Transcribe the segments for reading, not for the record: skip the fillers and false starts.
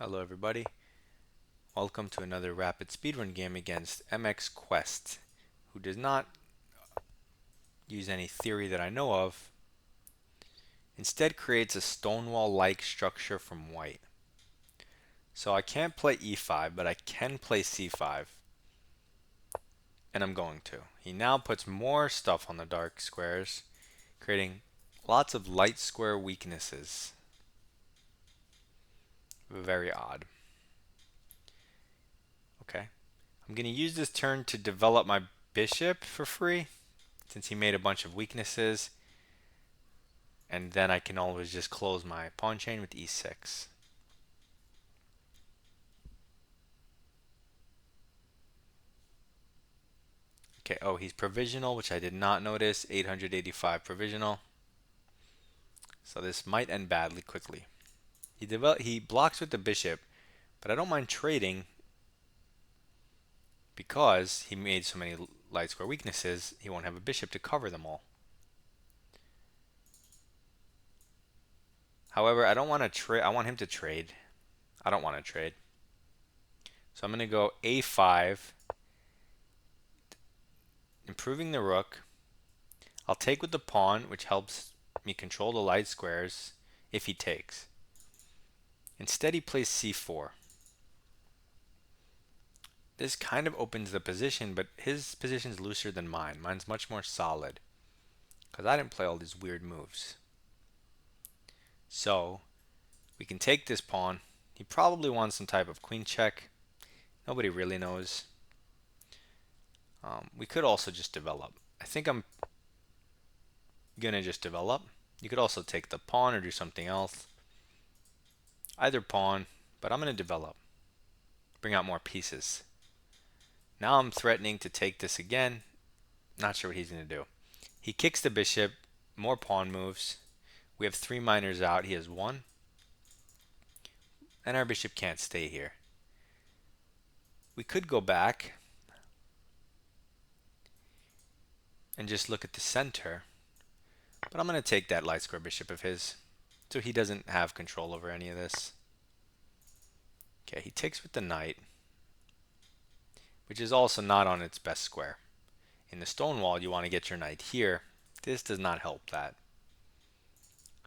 Hello everybody, welcome to another rapid speedrun game against MX Quest, who does not use any theory that I know of, instead creates a stonewall-like structure from white. So I can't play e5, but I can play c5, and I'm going to. He now puts more stuff on the dark squares, creating lots of light square weaknesses. Very odd. Okay, I'm going to use this turn to develop my bishop for free, since he made a bunch of weaknesses. And then I can always just close my pawn chain with e6. Okay, oh, he's provisional, which I did not notice. 885 provisional. So this might end badly quickly. He blocks with the bishop, but I don't mind trading because he made so many light square weaknesses, he won't have a bishop to cover them all. However, I don't want to trade. I want him to trade. I don't want to trade. So I'm going to go a5, improving the rook. I'll take with the pawn, which helps me control the light squares if he takes. Instead, he plays c4. This kind of opens the position, but his position's looser than mine. Mine's much more solid, because I didn't play all these weird moves. So, we can take this pawn. He probably wants some type of queen check. Nobody really knows. We could also just develop. I think I'm gonna just develop. You could also take the pawn or do something else. Either pawn, but I'm gonna develop. Bring out more pieces. Now I'm threatening to take this again. Not sure what he's gonna do. He kicks the bishop, more pawn moves. We have 3 minors out, he has 1. And our bishop can't stay here. We could go back and just look at the center. But I'm going to take that light square bishop of his, so he doesn't have control over any of this. Okay, he takes with the knight, which is also not on its best square. In the stone wall, you want to get your knight here. This does not help that.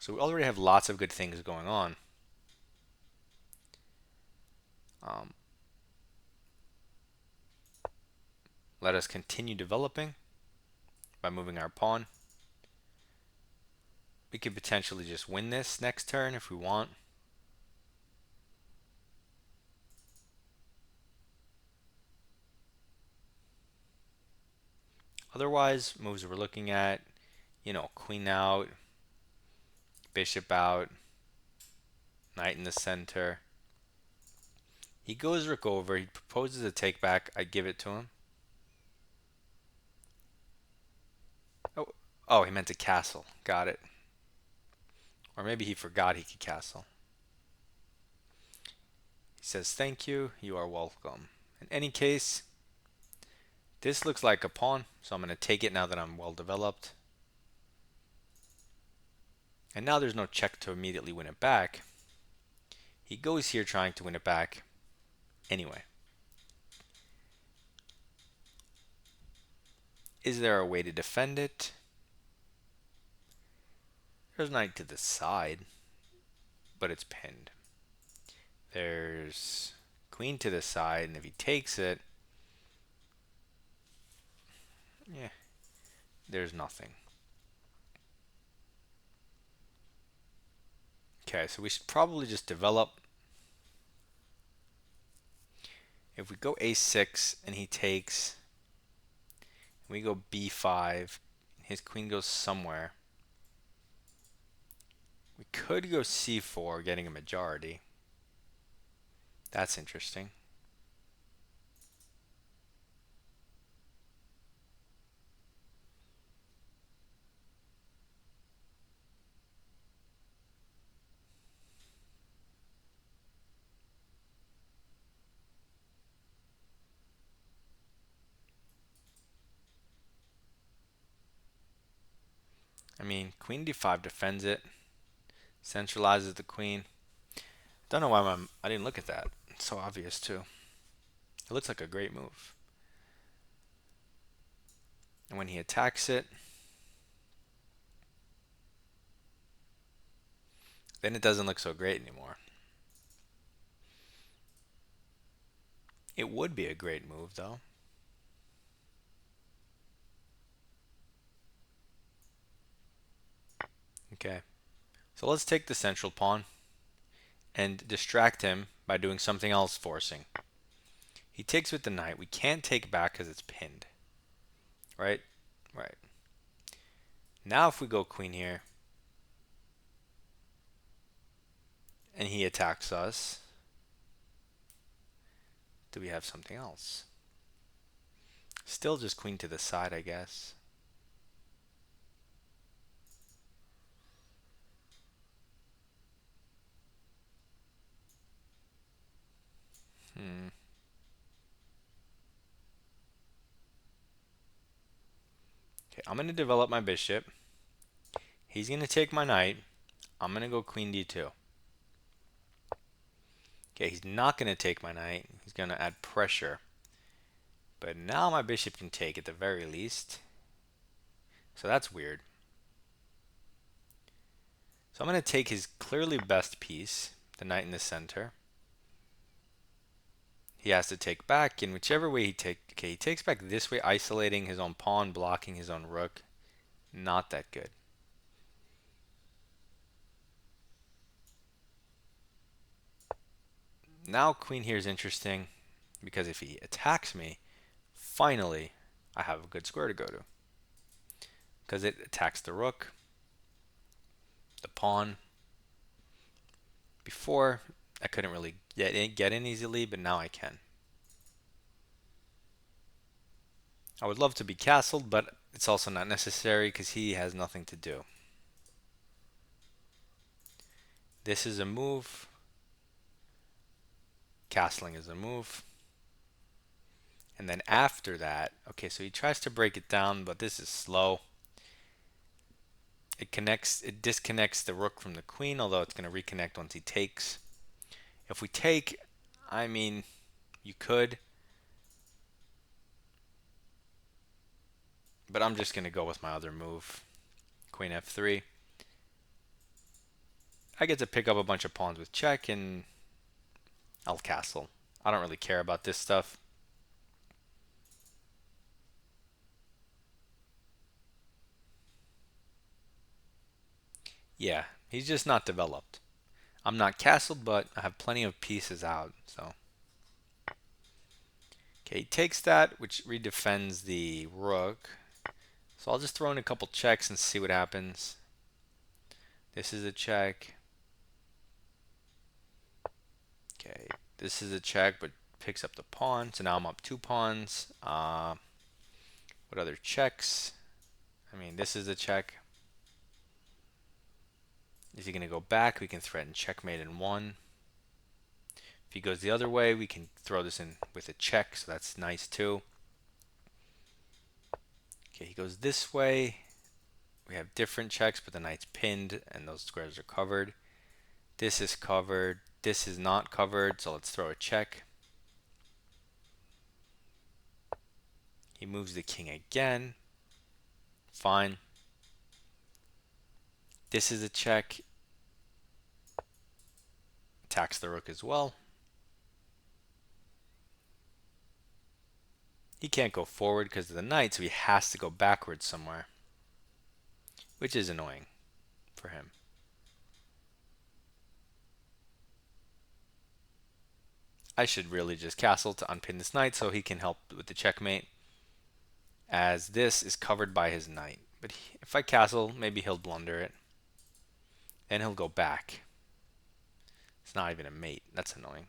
So we already have lots of good things going on. Let us continue developing by moving our pawn. We could potentially just win this next turn if we want. Otherwise, moves we're looking at, queen out, bishop out, knight in the center. He goes rook over. He proposes a take back. I give it to him. Oh, oh, he meant a castle. Got it. Or maybe he forgot he could castle. He says, thank you. You are welcome. In any case, this looks like a pawn, so I'm going to take it now that I'm well developed. And now there's no check to immediately win it back. He goes here trying to win it back anyway. Is there a way to defend it? There's knight to the side, but it's pinned. There's queen to the side, and if he takes it, yeah, there's nothing. Okay, so we should probably just develop. If we go a6 and he takes, and we go b5, his queen goes somewhere. We could go c4, getting a majority. That's interesting. I mean, queen d5 defends it, centralizes the queen. Don't know why I didn't look at that. It's so obvious too. It looks like a great move. And when he attacks it, then it doesn't look so great anymore. It would be a great move though. Okay. So let's take the central pawn and distract him by doing something else forcing. He takes with the knight. We can't take back because it's pinned. Right? Right. Now if we go queen here, and he attacks us, do we have something else? Still just queen to the side, I guess. Hmm. Okay, I'm going to develop my bishop. He's going to take my knight. I'm going to go queen d2. Okay, he's not going to take my knight. He's going to add pressure. But now my bishop can take at the very least. So that's weird. So I'm going to take his clearly best piece, the knight in the center. He has to take back in whichever way he takes. Okay, he takes back this way, isolating his own pawn, blocking his own rook. Not that good. Now queen here is interesting because if he attacks me, finally I have a good square to go to. Because it attacks the rook, the pawn. Before, I couldn't really get in easily, but now I can. I would love to be castled, but it's also not necessary because he has nothing to do. This is a move. Castling is a move. And then after that, okay, so he tries to break it down, but this is slow. It disconnects the rook from the queen, although it's going to reconnect once he takes. If we take, I mean, you could, but I'm just going to go with my other move, queen f3. I get to pick up a bunch of pawns with check, and I'll castle. I don't really care about this stuff. Yeah, he's just not developed. I'm not castled, but I have plenty of pieces out, so. Okay, he takes that, which redefends the rook. So I'll just throw in a couple checks and see what happens. This is a check. Okay, this is a check, but picks up the pawn. So now I'm up 2 pawns. What other checks? I mean, this is a check. Is he going to go back? We can threaten checkmate in 1. If he goes the other way, we can throw this in with a check, so that's nice too. Okay, he goes this way. We have different checks, but the knight's pinned and those squares are covered. This is covered. This is not covered, so let's throw a check. He moves the king again. Fine. This is a check. Attacks the rook as well. He can't go forward because of the knight, so he has to go backwards somewhere, which is annoying for him. I should really just castle to unpin this knight so he can help with the checkmate, as this is covered by his knight. But if I castle, maybe he'll blunder it. Then he'll go back. It's not even a mate. That's annoying.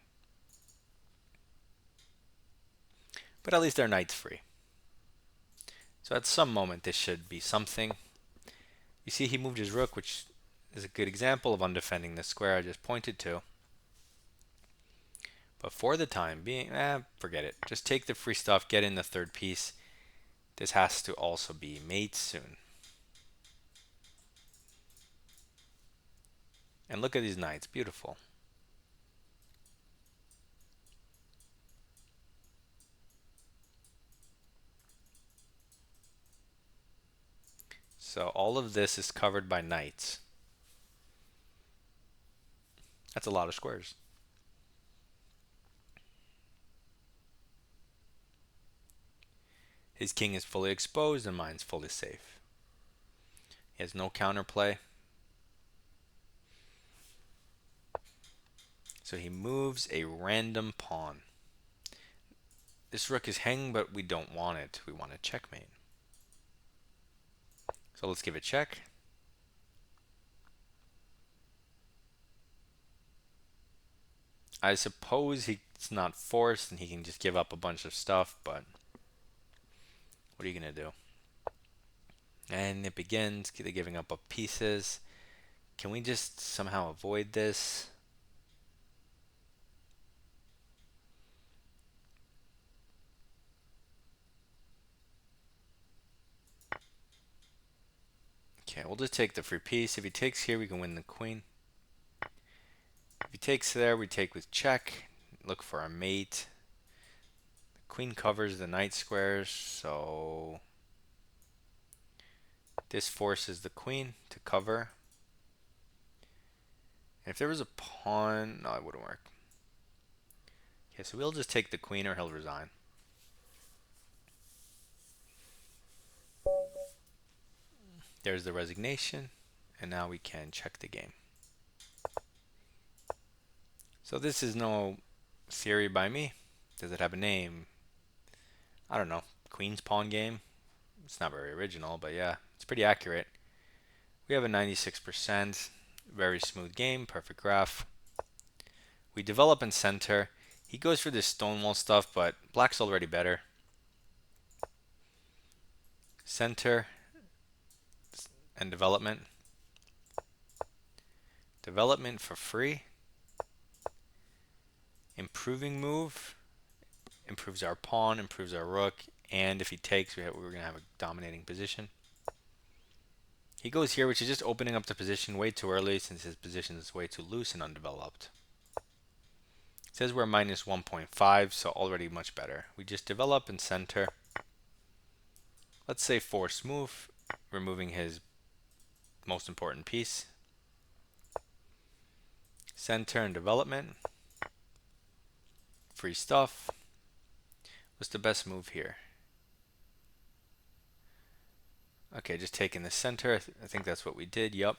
But at least our knight's free. So at some moment this should be something. You see he moved his rook, which is a good example of undefending the square I just pointed to. But for the time being, forget it. Just take the free stuff, get in the third piece. This has to also be mate soon. And look at these knights, beautiful. So all of this is covered by knights. That's a lot of squares. His king is fully exposed and mine's fully safe. He has no counterplay. So he moves a random pawn. This rook is hanging, but we don't want it. We want a checkmate. So let's give it check. I suppose he's not forced and he can just give up a bunch of stuff, but what are you going to do? And it begins, they're giving up pieces. Can we just somehow avoid this? Okay, we'll just take the free piece. If he takes here, we can win the queen. If he takes there, we take with check. Look for a mate. The queen covers the knight squares, so this forces the queen to cover. And if there was a pawn, no, it wouldn't work. Okay, so we'll just take the queen or he'll resign. There's the resignation, and now we can check the game. So this is no theory by me. Does it have a name? I don't know. Queen's pawn game? It's not very original, but yeah, it's pretty accurate. We have a 96%. Very smooth game, perfect graph. We develop in center. He goes for this stonewall stuff, but black's already better. Center and development. Development for free. Improving move. Improves our pawn, improves our rook, and if he takes, we're going to have a dominating position. He goes here, which is just opening up the position way too early since his position is way too loose and undeveloped. It says we're minus 1.5, so already much better. We just develop and center. Let's say force move, removing his most important piece. Center and development. Free stuff. What's the best move here? Okay, just taking the center. I think that's what we did. Yup.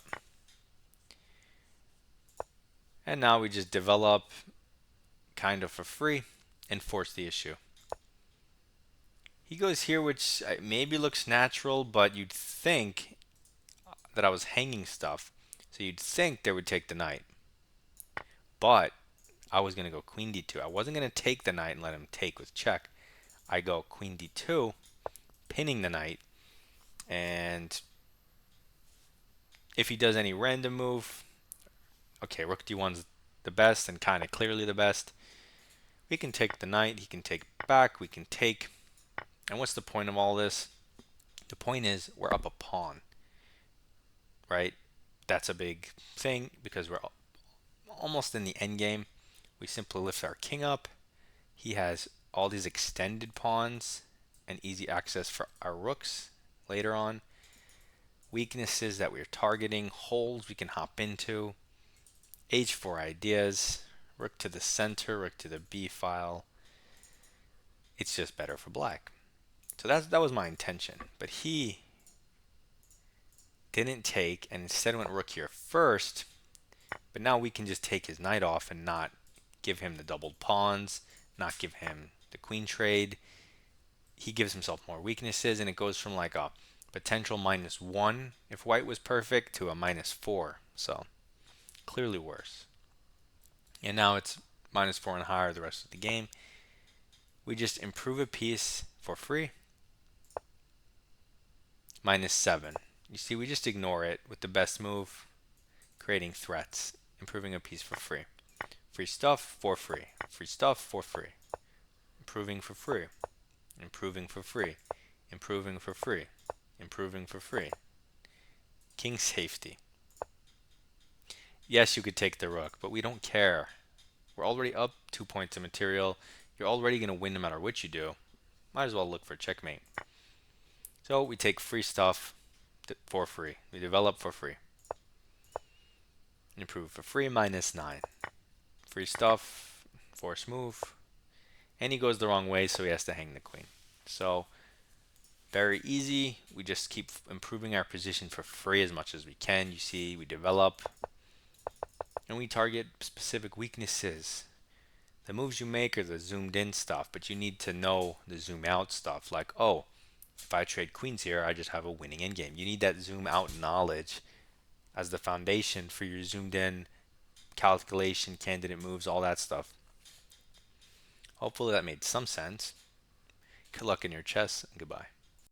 And now we just develop kind of for free and force the issue. He goes here, which maybe looks natural, but you'd think that I was hanging stuff. So you'd think they would take the knight. But I was going to go queen d2. I wasn't going to take the knight and let him take with check. I go queen d2, pinning the knight. And if he does any random move, okay, rook d1's the best and kind of clearly the best. We can take the knight, he can take back, we can take. And what's the point of all this? The point is we're up a pawn, right? That's a big thing because we're almost in the end game. We simply lift our king up. He has all these extended pawns and easy access for our rooks later on. Weaknesses that we're targeting, holes we can hop into. H4 ideas, rook to the center, rook to the b file. It's just better for black. So that was my intention. But he didn't take and instead went rook here first. But now we can just take his knight off and not give him the doubled pawns, not give him the queen trade. He gives himself more weaknesses, and it goes from like a potential -1 if white was perfect to a -4. So clearly worse. And now it's -4 and higher the rest of the game. We just improve a piece for free. -7. You see, we just ignore it with the best move, creating threats, improving a piece for free. Free stuff for free. Free stuff for free. Improving for free. Improving for free. Improving for free. Improving for free. King safety. Yes, you could take the rook, but we don't care. We're already up 2 points of material. You're already going to win no matter what you do. Might as well look for checkmate. So we take free stuff. for free. We develop for free. Improve for free, -9. Free stuff, force move. And he goes the wrong way, so he has to hang the queen. So, very easy. We just keep improving our position for free as much as we can. You see, we develop. And we target specific weaknesses. The moves you make are the zoomed in stuff, but you need to know the zoom out stuff. Like, oh, if I trade queens here, I just have a winning endgame. You need that zoom out knowledge as the foundation for your zoomed in calculation, candidate moves, all that stuff. Hopefully that made some sense. Good luck in your chess, and goodbye.